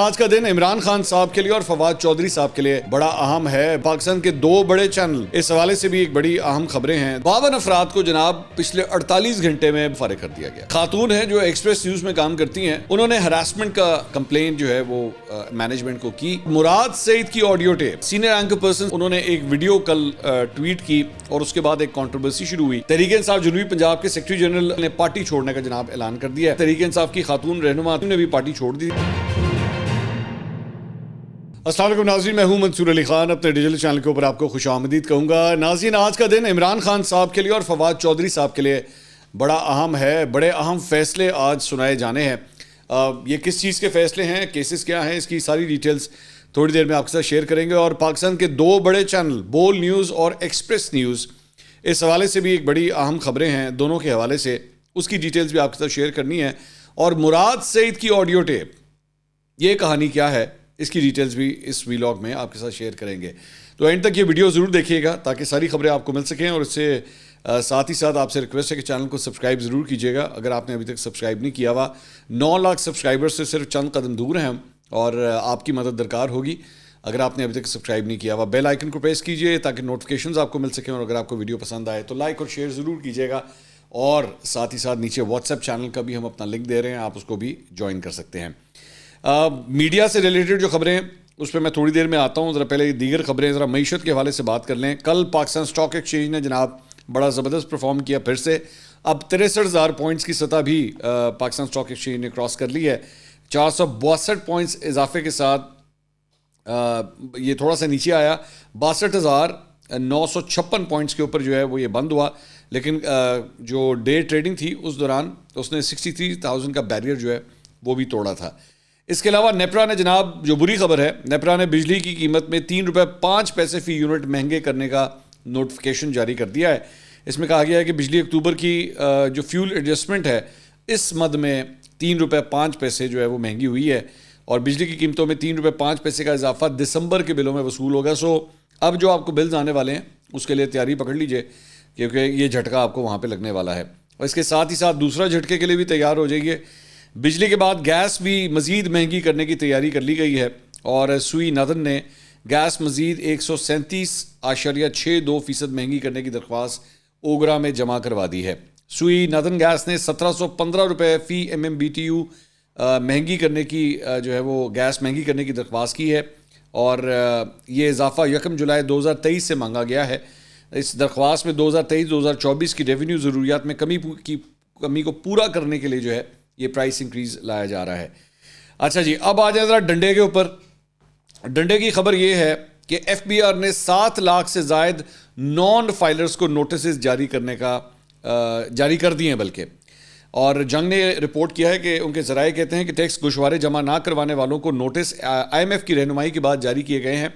آج کا دن عمران خان صاحب کے لیے اور فواد چودھری صاحب کے لیے بڑا اہم ہے۔ پاکستان کے دو بڑے چینل اس حوالے سے بھی ایک بڑی اہم خبریں ہیں۔ 52 افراد کو جناب پچھلے 48 گھنٹے میں فارغ کر دیا گیا۔ خاتون ہیں جو ایکسپریس نیوز میں کام کرتی ہیں، انہوں نے ہراسمنٹ کا کمپلین جو ہے وہ مینجمنٹ کو کی۔ مراد سعید کی audio tape, senior anchor person, انہوں نے ایک ویڈیو کل ٹویٹ کی اور اس کے بعد ایک کنٹروورسی شروع ہوئی۔ تحریک انصاف جنوبی پنجاب کے سیکرٹری جنرل نے پارٹی چھوڑنے کا جناب اعلان کر دیا ہے۔ تحریک انصاف کی خاتون رہنما نے بھی پارٹی چھوڑ دی۔ السلام علیکم ناظرین، میں ہوں منصور علی خان، اپنے ڈیجیٹل چینل کے اوپر آپ کو خوش آمدید کہوں گا۔ ناظرین، آج کا دن عمران خان صاحب کے لیے اور فواد چودھری صاحب کے لیے بڑا اہم ہے۔ بڑے اہم فیصلے آج سنائے جانے ہیں۔ یہ کس چیز کے فیصلے ہیں، کیسز کیا ہیں، اس کی ساری ڈیٹیلز تھوڑی دیر میں آپ کے ساتھ شیئر کریں گے۔ اور پاکستان کے دو بڑے چینل بول نیوز اور ایکسپریس نیوز، اس حوالے سے بھی ایک بڑی اہم خبریں ہیں دونوں کے حوالے سے، اس کی ڈیٹیلز بھی آپ کے ساتھ شیئر کرنی ہے۔ اور مراد سعید کی آڈیو ٹیپ، یہ کہانی کیا ہے، اس کی ڈیٹیلز بھی اس ویلاگ میں آپ کے ساتھ شیئر کریں گے۔ تو اینڈ تک یہ ویڈیو ضرور دیکھیے گا تاکہ ساری خبریں آپ کو مل سکیں، اور اس سے ساتھ ہی ساتھ آپ سے ریکویسٹ ہے کہ چینل کو سبسکرائب ضرور کیجیے گا اگر آپ نے ابھی تک سبسکرائب نہیں کیا ہوا۔ 9 لاکھ سبسکرائبر سے صرف چند قدم دور ہیں ہم، اور آپ کی مدد درکار ہوگی اگر آپ نے ابھی تک سبسکرائب نہیں کیا ہوا۔ بیل آئیکن کو پریس کیجیے تاکہ نوٹیفیکیشنز آپ کو مل سکیں، اور اگر آپ کو ویڈیو پسند آئے تو لائک اور شیئر ضرور کیجیے گا۔ اور ساتھ ہی ساتھ نیچے واٹس ایپ چینل کا بھی ہم اپنا لنک دے رہے ہیں، آپ اس کو بھی جوائن کر سکتے ہیں۔ میڈیا سے ریلیٹڈ جو خبریں ہیں اس پہ میں تھوڑی دیر میں آتا ہوں۔ ذرا پہلے دیگر خبریں، ذرا معیشت کے حوالے سے بات کر لیں۔ کل پاکستان اسٹاک ایکسچینج نے جناب بڑا زبردست پرفارم کیا پھر سے۔ اب 63,000 پوائنٹس کی سطح بھی پاکستان اسٹاک ایکسچینج نے کراس کر لی ہے۔ 462 پوائنٹس اضافے کے ساتھ یہ تھوڑا سا نیچے آیا، 62,956 پوائنٹس کے اوپر جو ہے وہ یہ بند ہوا۔ لیکن جو ڈے ٹریڈنگ تھی اس دوران اس نے 63,000 کا بیریئر جو ہے وہ بھی توڑا تھا۔ اس کے علاوہ نیپرا نے جناب، جو بری خبر ہے، نیپرا نے بجلی کی قیمت میں 3 روپے 5 پیسے فی یونٹ مہنگے کرنے کا نوٹیفیکیشن جاری کر دیا ہے۔ اس میں کہا گیا ہے کہ بجلی اکتوبر کی جو فیول ایڈجسٹمنٹ ہے اس مد میں 3 روپے 5 پیسے جو ہے وہ مہنگی ہوئی ہے، اور بجلی کی قیمتوں میں 3 روپے 5 پیسے کا اضافہ دسمبر کے بلوں میں وصول ہوگا۔ سو اب جو آپ کو بلز آنے والے ہیں اس کے لیے تیاری پکڑ لیجئے، کیونکہ یہ جھٹکا آپ کو وہاں پہ لگنے والا ہے۔ اور اس کے ساتھ ہی ساتھ دوسرا جھٹکے کے لیے بھی تیار ہو جائیے۔ بجلی کے بعد گیس بھی مزید مہنگی کرنے کی تیاری کر لی گئی ہے، اور سوئی ندن نے گیس مزید 137.62% مہنگی کرنے کی درخواست اوگرا میں جمع کروا دی ہے۔ سوئی ندن گیس نے 1715 روپے فی MMBTU مہنگی کرنے کی جو ہے وہ گیس مہنگی کرنے کی درخواست کی ہے، اور یہ اضافہ 1 جولائی 2023 سے مانگا گیا ہے۔ اس درخواست میں 2023-2024 کی ریونیو ضروریات میں کمی کو پورا کرنے کے لیے جو ہے یہ پرائس انکریز لایا جا رہا ہے۔ اچھا جی، اب آ جائیں ذرا ڈنڈے کے اوپر۔ ڈنڈے کی خبر یہ ہے کہ FBR نے 7 لاکھ سے زائد نان فائلرز کو نوٹسز جاری کر دیے ہیں بلکہ۔ اور جنگ نے رپورٹ کیا ہے کہ ان کے ذرائع کہتے ہیں کہ ٹیکس گوشوارے جمع نہ کروانے والوں کو نوٹس IMF کی رہنمائی کے بعد جاری کیے گئے ہیں۔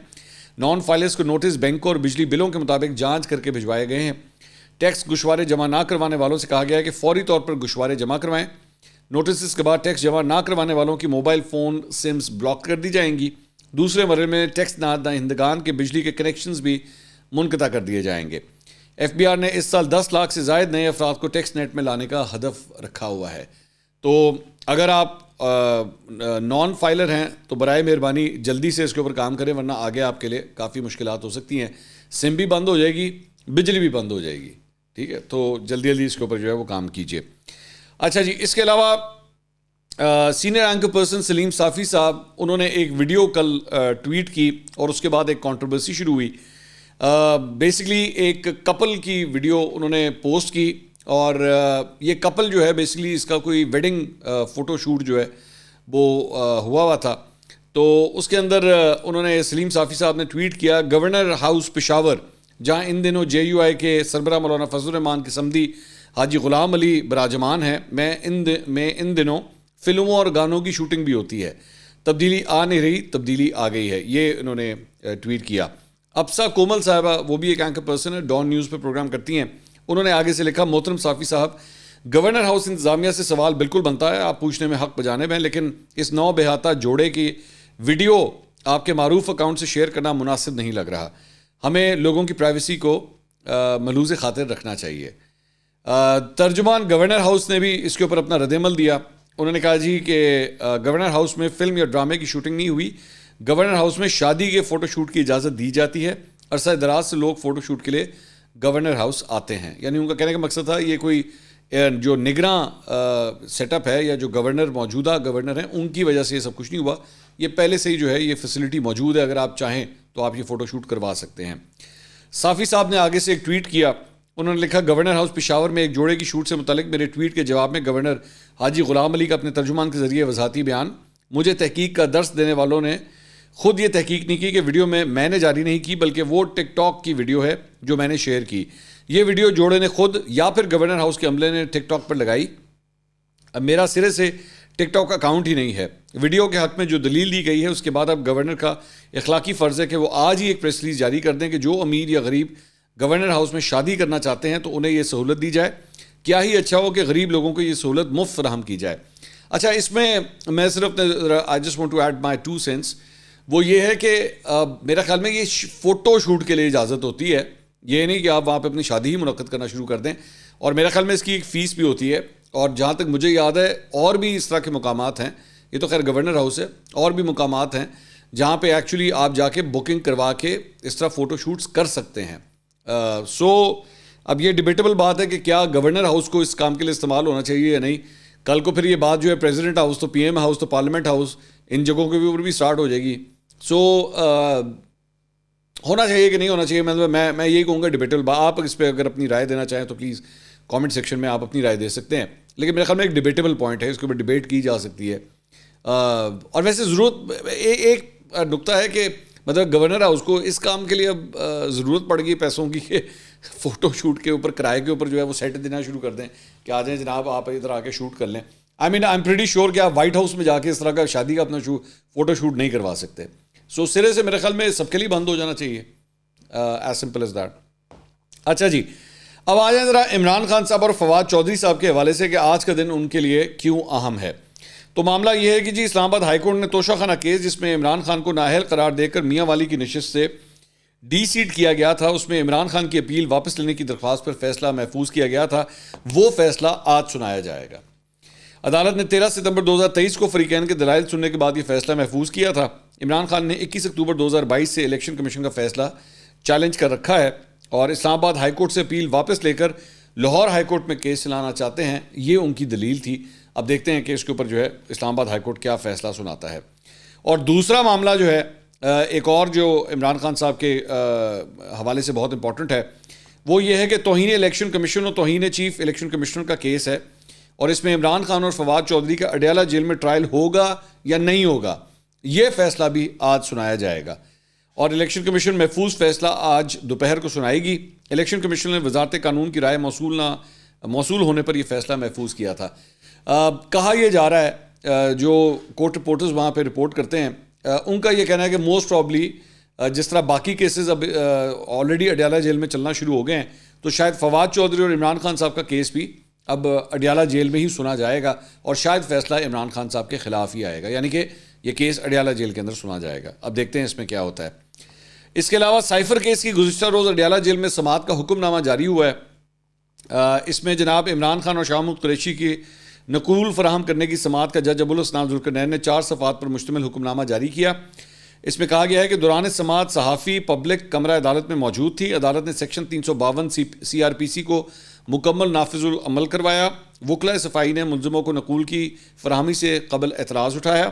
نان فائلرز کو نوٹس بینکوں اور بجلی بلوں کے مطابق جانچ کر کے بھجوائے گئے ہیں۔ ٹیکس گوشوارے جمع نہ کروانے والوں سے کہا گیا ہے کہ فوری طور پر گوشوارے جمع کروائیں۔ نوٹسز کے بعد ٹیکس جمع نہ کروانے والوں کی موبائل فون سمز بلاک کر دی جائیں گی۔ دوسرے مرحلے میں ٹیکس دہندگان کے بجلی کے کنیکشنز بھی منقطع کر دیے جائیں گے۔ FBR نے اس سال 10 لاکھ سے زائد نئے افراد کو ٹیکس نیٹ میں لانے کا ہدف رکھا ہوا ہے۔ تو اگر آپ نان فائلر ہیں تو برائے مہربانی جلدی سے اس کے اوپر کام کریں، ورنہ آگے آپ کے لیے کافی مشکلات ہو سکتی ہیں۔ سم بھی بند ہو جائے گی، بجلی بھی بند ہو جائے گی، ٹھیک ہے؟ تو جلدی جلدی اس کے اوپر جو ہے وہ کام کیجیے۔ اچھا جی، اس کے علاوہ سینئر اینکر پرسن سلیم صافی صاحب، انہوں نے ایک ویڈیو کل ٹویٹ کی اور اس کے بعد ایک کنٹروورسی شروع ہوئی۔ بیسکلی ایک کپل کی ویڈیو انہوں نے پوسٹ کی، اور یہ کپل جو ہے بیسکلی اس کا کوئی ویڈنگ فوٹو شوٹ جو ہے وہ ہوا تھا۔ تو اس کے اندر انہوں نے، سلیم صافی صاحب نے ٹویٹ کیا، گورنر ہاؤس پشاور جہاں ان دنوں JUI کے سربراہ مولانا فضل الرحمان کے سمدی حاجی غلام علی براجمان ہے، میں ان دنوں فلموں اور گانوں کی شوٹنگ بھی ہوتی ہے۔ تبدیلی آ نہیں رہی، تبدیلی آ گئی ہے، یہ انہوں نے ٹویٹ کیا۔ ابسا کومل صاحبہ، وہ بھی ایک اینکر پرسن ہے، ڈان نیوز پہ پروگرام کرتی ہیں، انہوں نے آگے سے لکھا، محترم صافی صاحب، گورنر ہاؤس انتظامیہ سے سوال بالکل بنتا ہے، آپ پوچھنے میں حق بجانب ہیں، لیکن اس نو بہاتہ جوڑے کی ویڈیو آپ کے معروف اکاؤنٹ سے شیئر کرنا مناسب نہیں لگ رہا۔ ہمیں لوگوں کی پرائیویسی کو ملحوظ خاطر رکھنا چاہیے۔ ترجمان گورنر ہاؤس نے بھی اس کے اوپر اپنا رد عمل دیا۔ انہوں نے کہا جی کہ گورنر ہاؤس میں فلم یا ڈرامے کی شوٹنگ نہیں ہوئی, گورنر ہاؤس میں شادی کے فوٹو شوٹ کی اجازت دی جاتی ہے. عرصہ دراز سے لوگ فوٹو شوٹ کے لیے گورنر ہاؤس آتے ہیں. یعنی ان کا کہنے کا مقصد تھا یہ کوئی جو نگراں سیٹ اپ ہے یا جو گورنر موجودہ گورنر ہیں ان کی وجہ سے یہ سب کچھ نہیں ہوا, یہ پہلے سے ہی جو ہے یہ فیسلٹی موجود ہے, اگر آپ چاہیں تو آپ یہ فوٹو شوٹ کروا سکتے ہیں. صافی صاحب نے آگے سے ایک ٹویٹ کیا, انہوں نے لکھا گورنر ہاؤس پشاور میں ایک جوڑے کی شوٹ سے متعلق میرے ٹویٹ کے جواب میں گورنر حاجی غلام علی کا اپنے ترجمان کے ذریعے وضاحتی بیان. مجھے تحقیق کا درس دینے والوں نے خود یہ تحقیق نہیں کی کہ ویڈیو میں نے جاری نہیں کی, بلکہ وہ ٹک ٹاک کی ویڈیو ہے جو میں نے شیئر کی. یہ ویڈیو جوڑے نے خود یا پھر گورنر ہاؤس کے عملے نے ٹک ٹاک پر لگائی. اب میرا سرے سے ٹک ٹاک اکاؤنٹ ہی نہیں ہے. ویڈیو کے حق میں جو دلیل دی گئی ہے اس کے بعد اب گورنر کا اخلاقی فرض ہے کہ وہ آج ہی ایک پریس ریلیز جاری کر دیں کہ جو امیر یا غریب گورنر ہاؤس میں شادی کرنا چاہتے ہیں تو انہیں یہ سہولت دی جائے. کیا ہی اچھا ہو کہ غریب لوگوں کو یہ سہولت مفت فراہم کی جائے. اچھا, اس میں صرف I just want to add my 2 cents. وہ یہ ہے کہ میرا خیال میں یہ فوٹو شوٹ کے لیے اجازت ہوتی ہے, یہ نہیں کہ آپ وہاں پہ اپنی شادی ہی منعقد کرنا شروع کر دیں. اور میرا خیال میں اس کی ایک فیس بھی ہوتی ہے, اور جہاں تک مجھے یاد ہے اور بھی اس طرح کے مقامات ہیں, یہ تو خیر گورنر ہاؤس ہے, اور بھی مقامات ہیں جہاں پہ ایکچولی آپ جا کے بکنگ کروا کے اس طرح فوٹو شوٹس کر سکتے ہیں. اب یہ ڈبیٹیبل بات ہے کہ کیا گورنر ہاؤس کو اس کام کے لیے استعمال ہونا چاہیے یا نہیں. کل کو پھر یہ بات جو ہے پریزیڈنٹ ہاؤس تو پی ایم ہاؤس تو پارلیمنٹ ہاؤس ان جگہوں کے اوپر بھی اسٹارٹ ہو جائے گی. ہونا چاہیے کہ نہیں ہونا چاہیے, مطلب میں یہی کہوں گا ڈبیٹیبل. آپ اس پہ اگر اپنی رائے دینا چاہیں تو پلیز کامنٹ سیکشن میں آپ اپنی رائے دے سکتے ہیں, لیکن میرے خیال میں ایک ڈبیٹیبل پوائنٹ ہے, اس کے اوپر ڈبیٹ کی جا سکتی ہے. اور ویسے ضرورت ایک نقطہ ہے کہ مطلب گورنر ہاؤس کو اس کام کے لیے اب ضرورت پڑ گئی پیسوں کی کہ فوٹو شوٹ کے اوپر کرائے کے اوپر جو ہے وہ سیٹ دینا شروع کر دیں کہ آ جائیں جناب آپ ادھر آ کے شوٹ کر لیں. آئی ایم پریٹی شیور کہ آپ وائٹ ہاؤس میں جا کے اس طرح کا شادی کا اپنا فوٹو شوٹ نہیں کروا سکتے. سرے سے میرے خیال میں سب کے لیے بند ہو جانا چاہیے, ایز سمپل ایز دیٹ. اچھا جی, اب آ جائیں ذرا عمران خان صاحب اور فواد چودھری صاحب کے حوالے سے کہ آج کا دن ان کے لیے کیوں اہم ہے. تو معاملہ یہ ہے کہ جی اسلام آباد ہائی کورٹ نے توشہ خانہ کیس جس میں عمران خان کو نااہل قرار دے کر میاں والی کی نشست سے ڈی سیٹ کیا گیا تھا, اس میں عمران خان کی اپیل واپس لینے کی درخواست پر فیصلہ محفوظ کیا گیا تھا. وہ فیصلہ آج سنایا جائے گا. عدالت نے 13 ستمبر 2023 کو فریقین کے دلائل سننے کے بعد یہ فیصلہ محفوظ کیا تھا. عمران خان نے 21 اکتوبر 2022 سے الیکشن کمیشن کا فیصلہ چیلنج کر رکھا ہے اور اسلام آباد ہائی کورٹ سے اپیل واپس لے کر لاہور ہائی کورٹ میں کیس چلانا چاہتے ہیں. یہ ان کی دلیل تھی. اب دیکھتے ہیں کہ اس کے اوپر جو ہے اسلام آباد ہائی کورٹ کیا فیصلہ سناتا ہے. اور دوسرا معاملہ جو ہے ایک اور جو عمران خان صاحب کے حوالے سے بہت امپورٹنٹ ہے, وہ یہ ہے کہ توہین الیکشن کمیشن اور توہین چیف الیکشن کمشنر کا کیس ہے, اور اس میں عمران خان اور فواد چودھری کا اڈیالہ جیل میں ٹرائل ہوگا یا نہیں ہوگا, یہ فیصلہ بھی آج سنایا جائے گا. اور الیکشن کمیشن محفوظ فیصلہ آج دوپہر کو سنائے گی. الیکشن کمیشن نے وزارت قانون کی رائے موصول ہونے پر یہ فیصلہ محفوظ کیا تھا. کہا یہ جا رہا ہے, جو کورٹ رپورٹرز وہاں پہ رپورٹ کرتے ہیں ان کا یہ کہنا ہے کہ موسٹ پرابلی جس طرح باقی کیسز اب آلریڈی اڈیالہ جیل میں چلنا شروع ہو گئے ہیں, تو شاید فواد چودھری اور عمران خان صاحب کا کیس بھی اب اڈیالہ جیل میں ہی سنا جائے گا, اور شاید فیصلہ عمران خان صاحب کے خلاف ہی آئے گا, یعنی کہ یہ کیس اڈیالہ جیل کے اندر سنا جائے گا. اب دیکھتے ہیں اس میں کیا ہوتا ہے. اس کے علاوہ سائفر کیس کی گزشتہ روز اڈیالہ جیل میں سماعت کا حکم نامہ جاری ہوا ہے. اس میں جناب عمران خان اور شاہ محمود قریشی کی نقول فراہم کرنے کی سماعت کا جج ابوالحسنان ذوالقرنین نے 4 صفحات پر مشتمل حکم نامہ جاری کیا. اس میں کہا گیا ہے کہ دوران سماعت صحافی پبلک کمرہ عدالت میں موجود تھی. عدالت نے سیکشن 352 CRPC کو مکمل نافذ العمل کروایا. وکلاء صفائی نے ملزموں کو نقول کی فراہمی سے قبل اعتراض اٹھایا.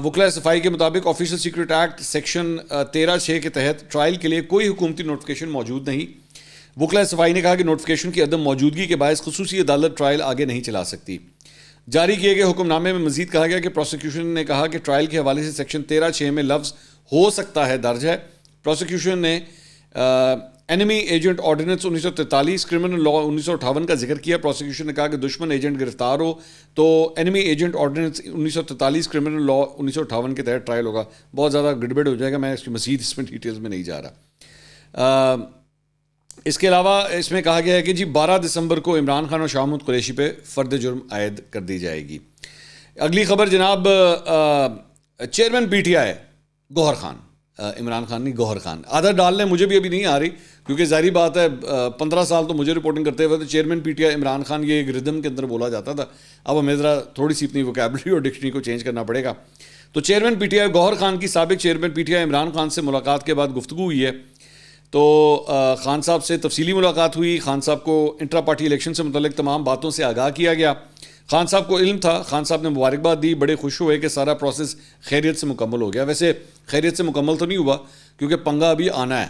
وکلاء صفائی کے مطابق آفیشل سیکرٹ ایکٹ سیکشن 13(6) کے تحت ٹرائل کے لیے کوئی حکومتی نوٹیفیکیشن موجود نہیں. وکلاء صفائی نے کہا کہ نوٹیفیکیشن کی عدم موجودگی کے باعث خصوصی عدالت ٹرائل آگے نہیں چلا سکتی. جاری کیے گئے حکم نامے میں مزید کہا گیا کہ پروسیکیوشن نے کہا کہ ٹرائل کے حوالے سے سیکشن 13(6) میں لفظ ہو سکتا ہے درج ہے. پروسیکیوشن نے enemy agent ordinance 1943 criminal law 1958 کا ذکر کیا. پروسیکیوشن نے کہا کہ دشمن ایجنٹ گرفتار ہو تو enemy agent ordinance 1943 criminal law 1958 کے تحت ٹرائل ہوگا. بہت زیادہ گڑبڑ ہو جائے گا, میں اس کی مزید اس میں ڈیٹیلز میں نہیں جا رہا. اس کے علاوہ اس میں کہا گیا ہے کہ جی 12 دسمبر کو عمران خان اور شاہ محمود قریشی پہ فرد جرم عائد کر دی جائے گی. اگلی خبر جناب چیئرمین PTI گوہر خان, عمران خان نہیں گوہر خان. عادت ڈالنے مجھے بھی ابھی نہیں آ رہی کیونکہ ظاہری بات ہے 15 سال تو مجھے رپورٹنگ کرتے ہوئے تو چیئرمین پی ٹی آئی عمران خان یہ ایک ردم کے اندر بولا جاتا تھا. اب ہمیں ذرا تھوڑی سی اپنی ووکیبلری اور ڈکشنری کو چینج کرنا پڑے گا. تو چیئرمین پی ٹی آئی گوہر خان کی سابق چیئرمین پی ٹی آئی عمران خان سے ملاقات کے بعد گفتگو ہوئی ہے. تو خان صاحب سے تفصیلی ملاقات ہوئی. خان صاحب کو انٹرا پارٹی الیکشن سے متعلق تمام باتوں سے آگاہ کیا گیا. خان صاحب کو علم تھا. خان صاحب نے مبارکباد دی, بڑے خوش ہوئے کہ سارا پروسیس خیریت سے مکمل ہو گیا. ویسے خیریت سے مکمل تو نہیں ہوا کیونکہ پنگا ابھی آنا ہے.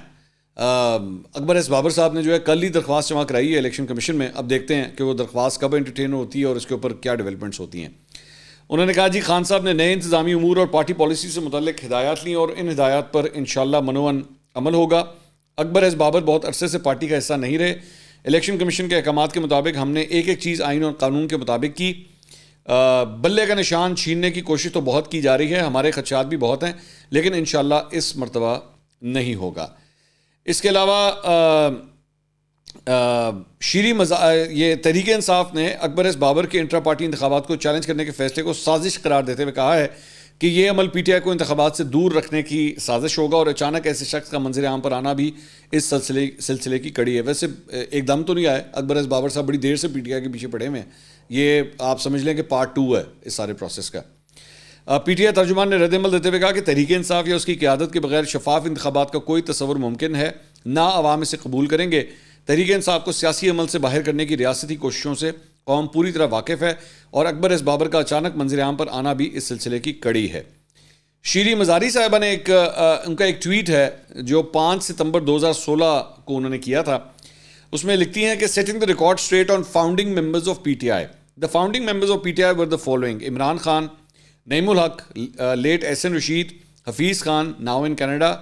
اکبر ایس بابر صاحب نے جو ہے کل ہی درخواست جمع کرائی ہے الیکشن کمیشن میں. اب دیکھتے ہیں کہ وہ درخواست کب انٹرٹین ہوتی ہے اور اس کے اوپر کیا ڈیولپمنٹس ہوتی ہیں. انہوں نے کہا جی خان صاحب نے نئے انتظامی امور اور پارٹی پالیسی سے متعلق ہدایات لیں اور ان ہدایات پر انشاءاللہ منوعن عمل ہوگا. اکبر ایس بابر بہت عرصے سے پارٹی کا حصہ نہیں رہے. الیکشن کمیشن کے احکامات کے مطابق ہم نے ایک ایک چیز آئین اور قانون کے مطابق کی. بلے کا نشان چھیننے کی کوشش تو بہت کی جا رہی ہے, ہمارے خدشات بھی بہت ہیں, لیکن انشاءاللہ اس مرتبہ نہیں ہوگا. اس کے علاوہ یہ تحریک انصاف نے اکبر ایس بابر کے انٹرا پارٹی انتخابات کو چیلنج کرنے کے فیصلے کو سازش قرار دیتے ہوئے کہا ہے کہ یہ عمل پی ٹی آئی کو انتخابات سے دور رکھنے کی سازش ہوگا اور اچانک ایسے شخص کا منظر عام پر آنا بھی اس سلسلے کی کڑی ہے. ویسے ایک دم تو نہیں آئے, اکبر ایس بابر صاحب بڑی دیر سے پی ٹی آئی کے پیچھے پڑے ہوئے ہیں. یہ آپ سمجھ لیں کہ پارٹ 2 ہے اس سارے پروسیس کا. پی ٹی آئی ترجمان نے رد عمل دیتے ہوئے کہا کہ تحریک انصاف یا اس کی قیادت کے بغیر شفاف انتخابات کا کوئی تصور ممکن ہے نہ عوام اسے قبول کریں گے. تحریک انصاف کو سیاسی عمل سے باہر کرنے کی ریاستی کوششوں سے قوم پوری طرح واقف ہے اور اکبر ایس بابر کا اچانک منظر عام پر آنا بھی اس سلسلے کی کڑی ہے. شیریں مزاری صاحبہ نے ان کا ایک ٹویٹ ہے جو 5 ستمبر 2016 کو انہوں نے کیا تھا. اس میں لکھتی ہیں کہ setting the record straight on founding members of P T I. The founding members of P T I were the following: Imran Khan, Naeem ul-Haq, late Ahsan Rashid, Hafeez Khan now in Canada,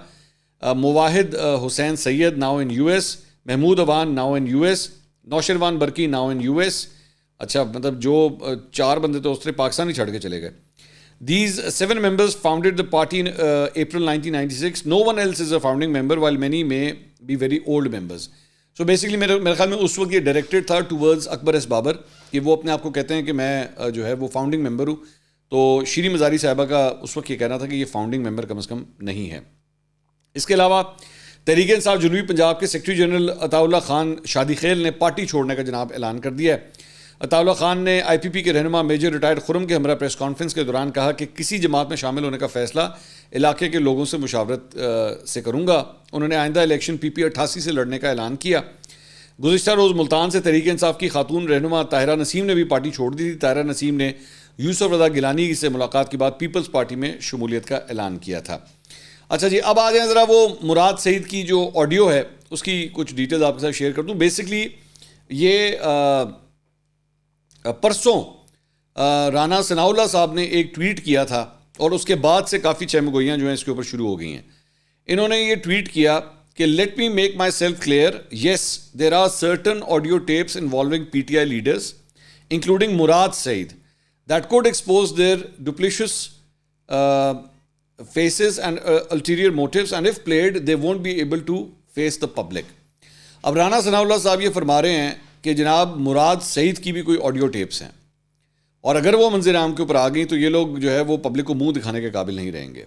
Mowahid Hussain Syed now in U S, Mahmood Awan now in U S, Naushervan Burki now in U S. اچھا, مطلب جو 4 بندے تو اس طرح پاکستان ہی چھڑ کے چلے گئے. These 7 members founded the party in April 1996. No one else is a founding member while many may be very old members. So basically میرے خیال میں اس وقت یہ ڈائریکٹڈ تھا ٹورڈز اکبر ایس بابر کہ وہ اپنے آپ کو کہتے ہیں کہ میں جو ہے وہ فاؤنڈنگ ممبر ہوں. تو شیریں مزاری صاحبہ کا اس وقت یہ کہنا تھا کہ یہ فاؤنڈنگ ممبر کم از کم نہیں ہے. اس کے علاوہ تحریک انصاف جنوبی پنجاب کے سیکرٹری جنرل عطا اللہ خان شادی خیل نے پارٹی چھوڑنے کا جناب اعلان کر دیا ہے. عطا اللہ خان نے آئی پی پی کے رہنما میجر ریٹائرڈ خرم کے ہمراہ پریس کانفرنس کے دوران کہا کہ کسی جماعت میں شامل ہونے کا فیصلہ علاقے کے لوگوں سے مشاورت سے کروں گا. انہوں نے آئندہ الیکشن پی پی 88 سے لڑنے کا اعلان کیا. گزشتہ روز ملتان سے تحریک انصاف کی خاتون رہنما طاہرہ نسیم نے بھی پارٹی چھوڑ دی تھی. طاہرہ نسیم نے یوسف رضا گیلانی سے ملاقات کے بعد پیپلز پارٹی میں شمولیت کا اعلان کیا تھا. اچھا جی, اب آ جائیں ذرا وہ مراد سعید کی جو آڈیو ہے اس کی کچھ ڈیٹیلز آپ کے ساتھ شیئر کر دوں. بیسکلی یہ پرسوں رانا ثناء اللہ صاحب نے ایک ٹویٹ کیا تھا اور اس کے بعد سے کافی چہمگوئیاں جو ہیں اس کے اوپر شروع ہو گئی ہیں. انہوں نے یہ ٹویٹ کیا کہ let me make myself clear, yes there are certain audio tapes involving P T I leaders including Murad Saeed that could expose their duplicitous faces and ulterior motives and if played they won't be able to face the public. اب رانا ثناء اللہ صاحب یہ فرما رہے ہیں کہ جناب مراد سعید کی بھی کوئی آڈیو ٹیپس ہیں اور اگر وہ منظر عام کے اوپر آ گئیں تو یہ لوگ جو ہے وہ پبلک کو منہ دکھانے کے قابل نہیں رہیں گے.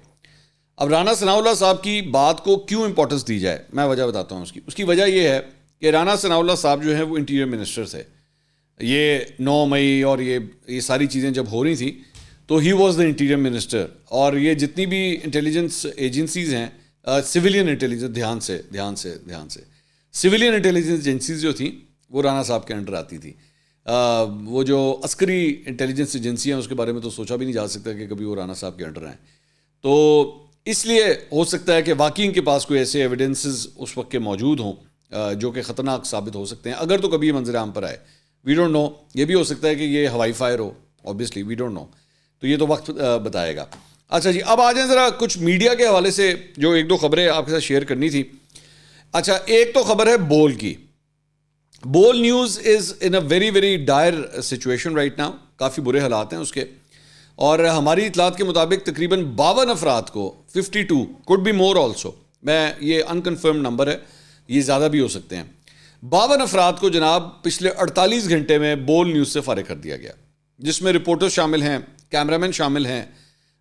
اب رانا ثناء اللہ صاحب کی بات کو کیوں امپورٹنس دی جائے, میں وجہ بتاتا ہوں. اس کی وجہ یہ ہے کہ رانا ثناء اللہ صاحب جو ہیں وہ انٹیریئر منسٹر تھے. یہ 9 مئی اور یہ ساری چیزیں جب ہو رہی تھیں تو he was the interior minister, اور یہ جتنی بھی انٹیلیجنس ایجنسیز ہیں سویلین انٹیلیجنس دھیان سے سویلین انٹیلیجنس ایجنسیز جو تھیں وہ رانا صاحب کے انڈر آتی تھی. وہ جو عسکری انٹیلیجنس ایجنسی ہیں اس کے بارے میں تو سوچا بھی نہیں جا سکتا کہ کبھی وہ رانا صاحب کے انڈر آئیں. تو اس لیے ہو سکتا ہے کہ واقعی ان کے پاس کوئی ایسے ایویڈنسز اس وقت کے موجود ہوں جو کہ خطرناک ثابت ہو سکتے ہیں اگر تو کبھی یہ منظر عام پر آئے. وی ڈونٹ نو, یہ بھی ہو سکتا ہے کہ یہ ہوائی فائر ہو, اوبیسلی وی ڈونٹ نو, تو یہ تو وقت بتائے گا. اچھا جی, اب آ جائیں ذرا کچھ میڈیا کے حوالے سے جو 1-2 خبریں آپ کے ساتھ شیئر کرنی تھی. اچھا, ایک تو خبر ہے بول کی. Bol news is in a very very dire situation right now, کافی برے حالات ہیں اس کے, اور ہماری اطلاعات کے مطابق تقریباً 52 افراد کو 52 کوڈ بی مور آلسو, میں یہ انکنفرم نمبر ہے, یہ زیادہ بھی ہو سکتے ہیں, 52 افراد کو جناب پچھلے 48 گھنٹے میں بول نیوز سے فارغ کر دیا گیا, جس میں رپورٹر شامل ہیں, کیمرامین شامل ہیں,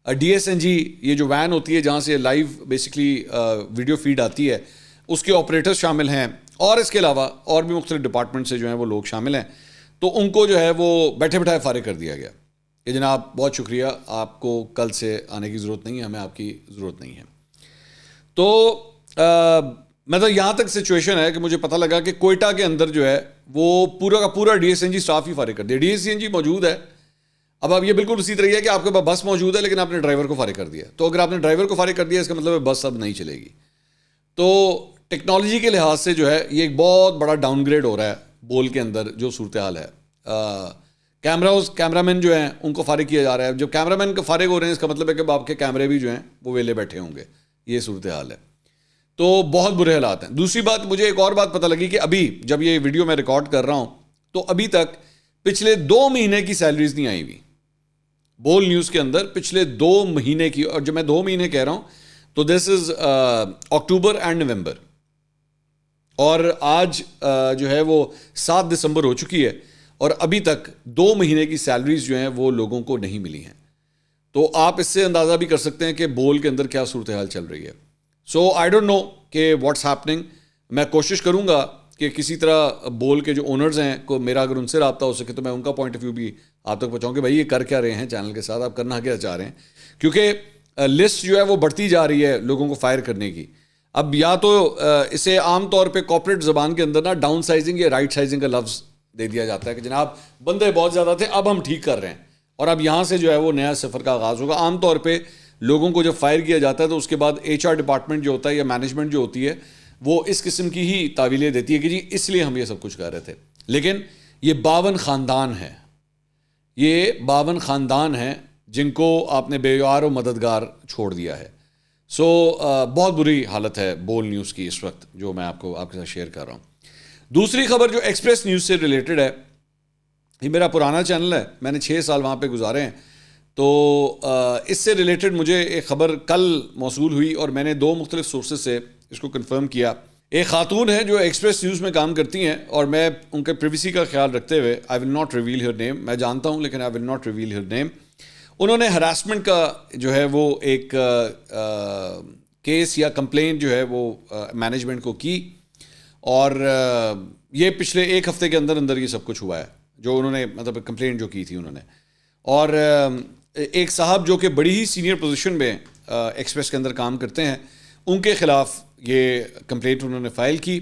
ڈی ایس این جی یہ جو وین ہوتی ہے جہاں سے لائیو بیسکلی ویڈیو فیڈ آتی ہے اس کے آپریٹرز شامل ہیں, اور اس کے علاوہ اور بھی مختلف ڈپارٹمنٹ سے جو ہیں وہ لوگ شامل ہیں. تو ان کو جو ہے وہ بیٹھے بٹھائے فارغ کر دیا گیا کہ جناب بہت شکریہ, آپ کو کل سے آنے کی ضرورت نہیں ہے, ہمیں آپ کی ضرورت نہیں ہے. تو مطلب یہاں تک سچویشن ہے کہ مجھے پتہ لگا کہ کوئٹہ کے اندر جو ہے وہ پورا کا پورا D S N G staff ہی فارغ کر دیا. ڈی ایس این جی موجود ہے, اب یہ بالکل اسی طرح ہے کہ آپ کے پاس بس موجود ہے لیکن آپ نے ڈرائیور کو فارغ کر دیا. تو اگر آپ نے ڈرائیور کو فارغ کر دیا اس کا مطلب ہے بس اب نہیں چلے گی. تو ٹیکنالوجی کے لحاظ سے جو ہے یہ ایک بہت بڑا ڈاؤن گریڈ ہو رہا ہے بول کے اندر جو صورتحال ہے. کیمرہ مین جو ہیں ان کو فارغ کیا جا رہا ہے. جب کیمرہ مین کو فارغ ہو رہے ہیں اس کا مطلب ہے کہ آپ کے کیمرے بھی جو ہیں وہ ویلے بیٹھے ہوں گے. یہ صورتحال ہے. تو بہت برے حالات ہیں. دوسری بات مجھے ایک اور بات پتہ لگی کہ ابھی جب یہ ویڈیو میں ریکارڈ کر رہا ہوں تو ابھی تک پچھلے 2 مہینے کی سیلریز نہیں آئی ہوئی بول نیوز کے اندر. پچھلے 2 مہینے کی, اور جب میں 2 مہینے کہہ رہا ہوں تو دس از اکتوبر اینڈ نومبر, اور آج جو ہے وہ 7 دسمبر ہو چکی ہے اور ابھی تک 2 مہینے کی سیلریز جو ہیں وہ لوگوں کو نہیں ملی ہیں. تو آپ اس سے اندازہ بھی کر سکتے ہیں کہ بول کے اندر کیا صورتحال چل رہی ہے. سو آئی ڈونٹ نو کہ واٹس ہیپننگ. میں کوشش کروں گا کہ کسی طرح بول کے جو اونرز ہیں کو میرا اگر ان سے رابطہ ہو سکے تو میں ان کا پوائنٹ آف ویو بھی آپ تک پہنچاؤں کہ بھائی یہ کر کیا رہے ہیں چینل کے ساتھ, آپ کرنا کیا چاہ رہے ہیں, کیونکہ لسٹ جو ہے وہ بڑھتی جا رہی ہے لوگوں کو فائر کرنے کی. اب یا تو اسے عام طور پہ کارپوریٹ زبان کے اندر نا ڈاؤن سائزنگ یا رائٹ سائزنگ کا لفظ دے دیا جاتا ہے کہ جناب بندے بہت زیادہ تھے اب ہم ٹھیک کر رہے ہیں اور اب یہاں سے جو ہے وہ نیا سفر کا آغاز ہوگا. عام طور پہ لوگوں کو جب فائر کیا جاتا ہے تو اس کے بعد ایچ آر ڈپارٹمنٹ جو ہوتا ہے یا مینجمنٹ جو ہوتی ہے وہ اس قسم کی ہی تعویلیں دیتی ہے کہ جی اس لیے ہم یہ سب کچھ کر رہے تھے. لیکن یہ 52 خاندان ہیں, یہ 52 خاندان ہیں جن کو آپ نے بے یار و مددگار چھوڑ دیا ہے. سو بہت بری حالت ہے بول نیوز کی اس وقت جو میں آپ کے ساتھ شیئر کر رہا ہوں. دوسری خبر جو ایکسپریس نیوز سے ریلیٹڈ ہے, یہ میرا پرانا چینل ہے, میں نے 6 سال وہاں پہ گزارے ہیں. تو اس سے ریلیٹڈ مجھے ایک خبر کل موصول ہوئی اور میں نے 2 مختلف سورسز سے اس کو کنفرم کیا. ایک خاتون ہے جو ایکسپریس نیوز میں کام کرتی ہیں اور میں ان کے پریویسی کا خیال رکھتے ہوئے آئی ول ناٹ ریویل ہر نیم, میں جانتا ہوں لیکن آئی ول ناٹ ریویل ہر نیم. انہوں نے ہراسمنٹ کا جو ہے وہ ایک کیس یا کمپلین جو ہے وہ مینجمنٹ کو کی, اور یہ پچھلے 1 ہفتے کے اندر اندر یہ سب کچھ ہوا ہے جو انہوں نے مطلب کمپلین جو کی تھی انہوں نے. اور ایک صاحب جو کہ بڑی ہی سینئر پوزیشن میں ایکسپریس کے اندر کام کرتے ہیں ان کے خلاف یہ کمپلینٹ انہوں نے فائل کی.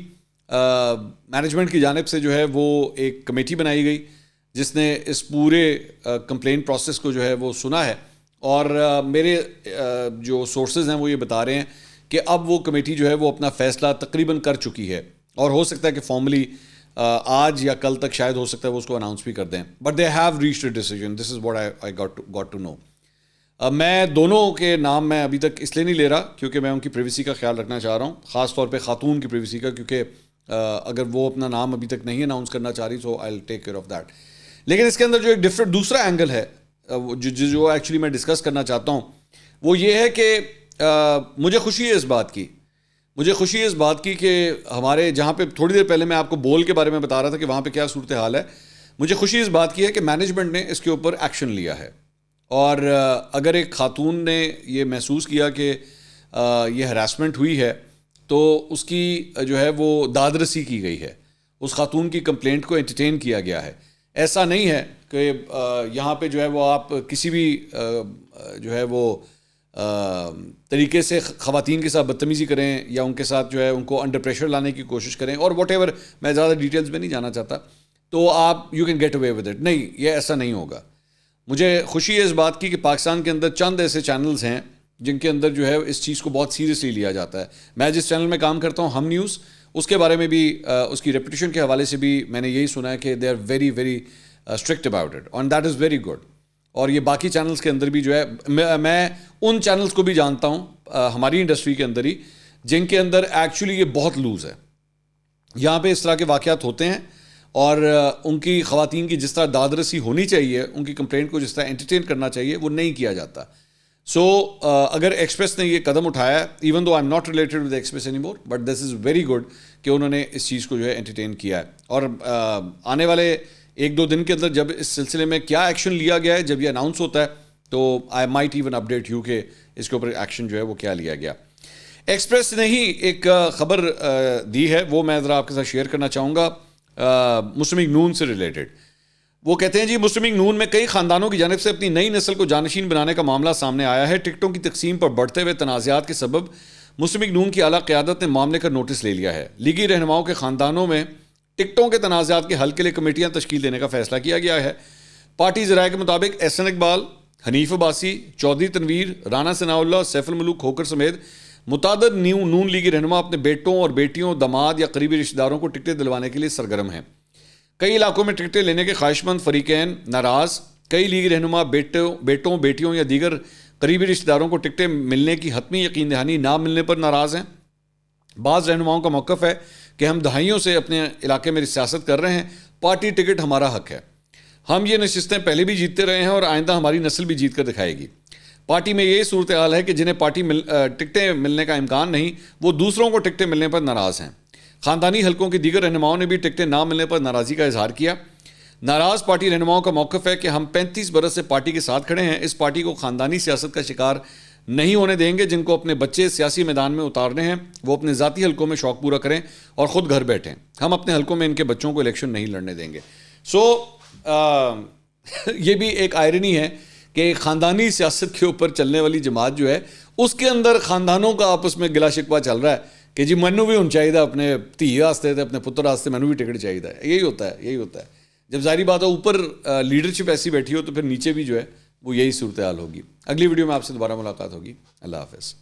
مینجمنٹ کی جانب سے جو ہے وہ ایک کمیٹی بنائی گئی جس نے اس پورے کمپلین پروسیس کو جو ہے وہ سنا ہے, اور میرے جو سورسز ہیں وہ یہ بتا رہے ہیں کہ اب وہ کمیٹی جو ہے وہ اپنا فیصلہ تقریباً کر چکی ہے اور ہو سکتا ہے کہ فارملی آج یا کل تک شاید ہو سکتا ہے وہ اس کو اناؤنس بھی کر دیں. But they have reached a decision, this is what I got to know. میں دونوں کے نام میں ابھی تک اس لیے نہیں لے رہا کیونکہ میں ان کی پریویسی کا خیال رکھنا چاہ رہا ہوں, خاص طور پہ خاتون کی پریویسی کا, کیونکہ اگر وہ اپنا نام ابھی تک نہیں اناؤنس کرنا چاہ رہی سو آئی ول ٹیک کیئر آف دیٹ. لیکن اس کے اندر جو ایک دوسرا اینگل ہے جو ایکچولی میں ڈسکس کرنا چاہتا ہوں وہ یہ ہے کہ مجھے خوشی ہے اس بات کی کہ ہمارے جہاں پہ تھوڑی دیر پہلے میں آپ کو بول کے بارے میں بتا رہا تھا کہ وہاں پہ کیا صورتحال ہے, مجھے خوشی اس بات کی ہے کہ مینجمنٹ نے اس کے اوپر ایکشن لیا ہے. اور اگر ایک خاتون نے یہ محسوس کیا کہ یہ ہراسمنٹ ہوئی ہے تو اس کی جو ہے وہ داد رسی کی گئی ہے, اس خاتون کی کمپلینٹ کو انٹرٹین کیا گیا ہے. ایسا نہیں ہے کہ یہاں پہ جو ہے وہ آپ کسی بھی جو ہے وہ طریقے سے خواتین کے ساتھ بدتمیزی کریں یا ان کے ساتھ جو ہے ان کو انڈر پریشر لانے کی کوشش کریں اور واٹ ایور, میں زیادہ ڈیٹیلز میں نہیں جانا چاہتا, تو آپ you can get away with it. نہیں, یہ ایسا نہیں ہوگا. مجھے خوشی ہے اس بات کی کہ پاکستان کے اندر چند ایسے چینلز ہیں جن کے اندر جو ہے اس چیز کو بہت سیریسلی لیا جاتا ہے. میں جس چینل میں کام کرتا ہوں ہم نیوز, اس کے بارے میں بھی اس کی ریپوٹیشن کے حوالے سے بھی میں نے یہی سنا ہے کہ they are very very strict about it and that is very good. اور یہ باقی چینلز کے اندر بھی جو ہے میں ان چینلز کو بھی جانتا ہوں ہماری انڈسٹری کے اندر ہی جن کے اندر ایکچولی یہ بہت لوز ہے. یہاں پہ اس طرح کے واقعات ہوتے ہیں اور ان کی خواتین کی جس طرح داد رسی ہونی چاہیے, ان کی کمپلینٹ کو جس طرح انٹرٹین کرنا چاہیے وہ نہیں کیا جاتا. سو اگر ایکسپریس نے یہ قدم اٹھایا ہے, even though I am not related with express any more, but this is very good کہ انہوں نے اس چیز کو جو ہے انٹرٹین کیا ہے. اور آنے والے 1-2 دن کے اندر جب اس سلسلے میں کیا ایکشن لیا گیا ہے, جب یہ اناؤنس ہوتا ہے تو I might even update you کہ اس کے اوپر ایکشن جو ہے وہ کیا لیا گیا. ایکسپریس نے ہی ایک خبر دی ہے, وہ میں ذرا آپ کے ساتھ شیئر کرنا چاہوں گا مسلم لیگ نون سے ریلیٹڈ. وہ کہتے ہیں جی مسلم لیگ نون میں کئی خاندانوں کی جانب سے اپنی نئی نسل کو جانشین بنانے کا معاملہ سامنے آیا ہے. ٹکٹوں کی تقسیم پر بڑھتے ہوئے تنازعات کے سبب مسلم لیگ نون کی اعلیٰ قیادت نے معاملے کا نوٹس لے لیا ہے. لیگی رہنماؤں کے خاندانوں میں ٹکٹوں کے تنازعات کے حل کے لیے کمیٹیاں تشکیل دینے کا فیصلہ کیا گیا ہے. پارٹی ذرائع کے مطابق احسن اقبال, حنیف عباسی, چودھری تنویر, رانا ثناء اللہ, سیف الملوک کھوکر سمیت متعدد نون لیگی رہنما اپنے بیٹوں اور بیٹیوں, داماد یا قریبی رشتہ داروں کو ٹکٹیں دلوانے کے لیے سرگرم ہیں. کئی علاقوں میں ٹکٹیں لینے کے خواہش مند فریقین ناراض. کئی لیگی رہنما بیٹوں, بیٹیوں یا دیگر قریبی رشتہ داروں کو ٹکٹیں ملنے کی حتمی یقین دہانی نہ ملنے پر ناراض ہیں. بعض رہنماؤں کا موقف ہے کہ ہم دہائیوں سے اپنے علاقے میں سیاست کر رہے ہیں, پارٹی ٹکٹ ہمارا حق ہے. ہم یہ نشستیں پہلے بھی جیتتے رہے ہیں اور آئندہ ہماری نسل بھی جیت کر دکھائے گی. پارٹی میں یہ صورتحال ہے کہ جنہیں ٹکٹیں ملنے کا امکان نہیں, وہ دوسروں کو ٹکٹیں ملنے پر ناراض ہیں. خاندانی حلقوں کے دیگر رہنماؤں نے بھی ٹکٹیں نہ ملنے پر ناراضی کا اظہار کیا. ناراض پارٹی رہنماؤں کا موقف ہے کہ ہم 35 برس سے پارٹی کے ساتھ کھڑے ہیں. اس پارٹی کو خاندانی سیاست کا شکار نہیں ہونے دیں گے. جن کو اپنے بچے سیاسی میدان میں اتارنے ہیں وہ اپنے ذاتی حلقوں میں شوق پورا کریں اور خود گھر بیٹھیں. ہم اپنے حلقوں میں ان کے بچوں کو الیکشن نہیں لڑنے دیں گے. یہ بھی ایک آئرنی ہے کہ خاندانی سیاست کے اوپر چلنے والی جماعت جو ہے اس کے اندر خاندانوں کا آپس میں گلا شکوہ چل رہا ہے کہ جی مینو بھی ہونا چاہیے, اپنے دھی واسطے اپنے پتر واسطے مینو بھی ٹکٹ چاہیے. یہی ہوتا ہے. جب ظاہری بات ہے اوپر لیڈرشپ ایسی بیٹھی ہو تو پھر نیچے بھی جو ہے وہ یہی صورتحال ہوگی. اگلی ویڈیو میں آپ سے دوبارہ ملاقات ہوگی. اللہ حافظ.